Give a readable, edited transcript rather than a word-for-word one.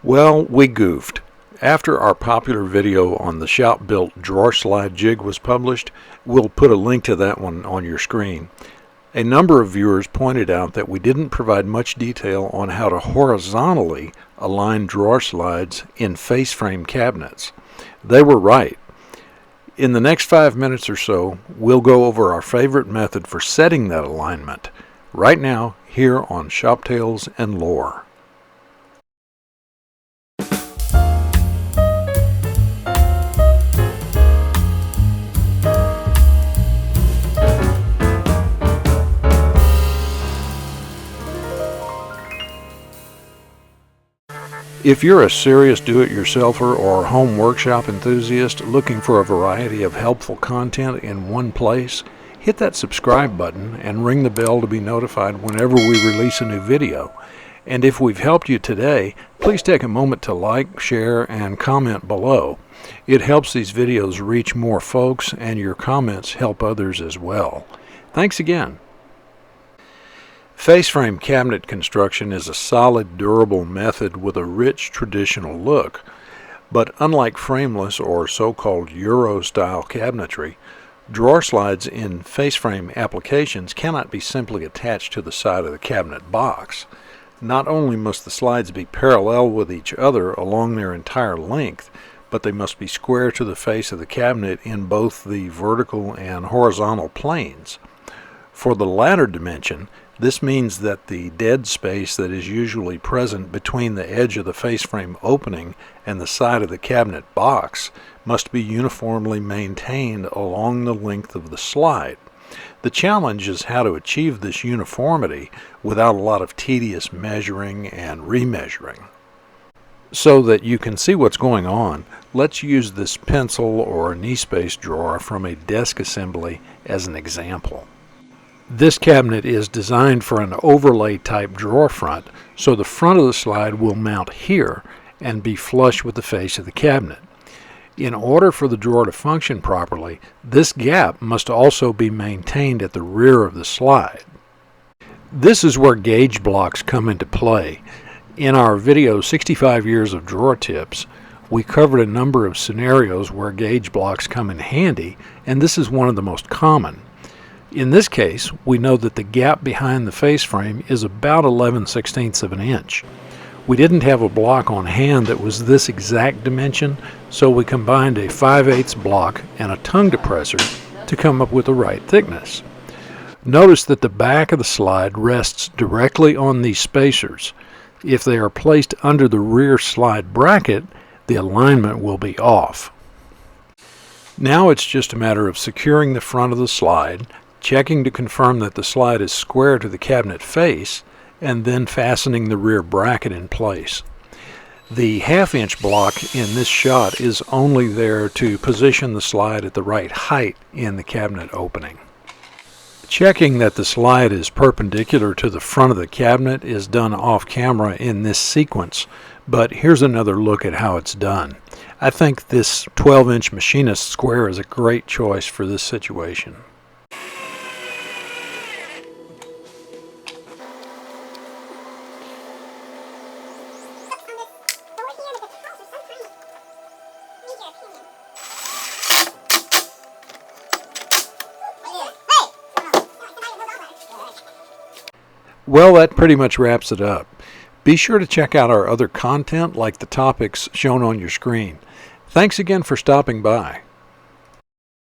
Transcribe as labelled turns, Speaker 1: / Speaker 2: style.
Speaker 1: Well, we goofed. After our popular video on the shop-built drawer slide jig was published, we'll put a link to that one on your screen. A number of viewers pointed out that we didn't provide much detail on how to horizontally align drawer slides in face frame cabinets. They were right. In the next 5 minutes or so, we'll go over our favorite method for setting that alignment, right now here on Shop Tales and Lore. If you're a serious do-it-yourselfer or home workshop enthusiast looking for a variety of helpful content in one place, hit that subscribe button and ring the bell to be notified whenever we release a new video. And if we've helped you today, please take a moment to like, share, and comment below. It helps these videos reach more folks, and your comments help others as well. Thanks again. Face frame cabinet construction is a solid, durable method with a rich traditional look. But unlike frameless or so-called Euro-style cabinetry, drawer slides in face frame applications cannot be simply attached to the side of the cabinet box. Not only must the slides be parallel with each other along their entire length, but they must be square to the face of the cabinet in both the vertical and horizontal planes. For the latter dimension, this means that the dead space that is usually present between the edge of the face frame opening and the side of the cabinet box must be uniformly maintained along the length of the slide. The challenge is how to achieve this uniformity without a lot of tedious measuring and remeasuring. So that you can see what's going on, let's use this pencil or knee space drawer from a desk assembly as an example. This cabinet is designed for an overlay type drawer front, so the front of the slide will mount here and be flush with the face of the cabinet. In order for the drawer to function properly, this gap must also be maintained at the rear of the slide. This is where gauge blocks come into play. In our video 65 Years of Drawer Tips, we covered a number of scenarios where gauge blocks come in handy, and this is one of the most common. In this case, we know that the gap behind the face frame is about 11/16 of an inch. We didn't have a block on hand that was this exact dimension, so we combined a 5/8 block and a tongue depressor to come up with the right thickness. Notice that the back of the slide rests directly on these spacers. If they are placed under the rear slide bracket, the alignment will be off. Now it's just a matter of securing the front of the slide, checking to confirm that the slide is square to the cabinet face, and then fastening the rear bracket in place. The 1/2 inch block in this shot is only there to position the slide at the right height in the cabinet opening. Checking that the slide is perpendicular to the front of the cabinet is done off camera in this sequence, but here's another look at how it's done. I think this 12-inch machinist square is a great choice for this situation. Well, that pretty much wraps it up. Be sure to check out our other content like the topics shown on your screen. Thanks again for stopping by.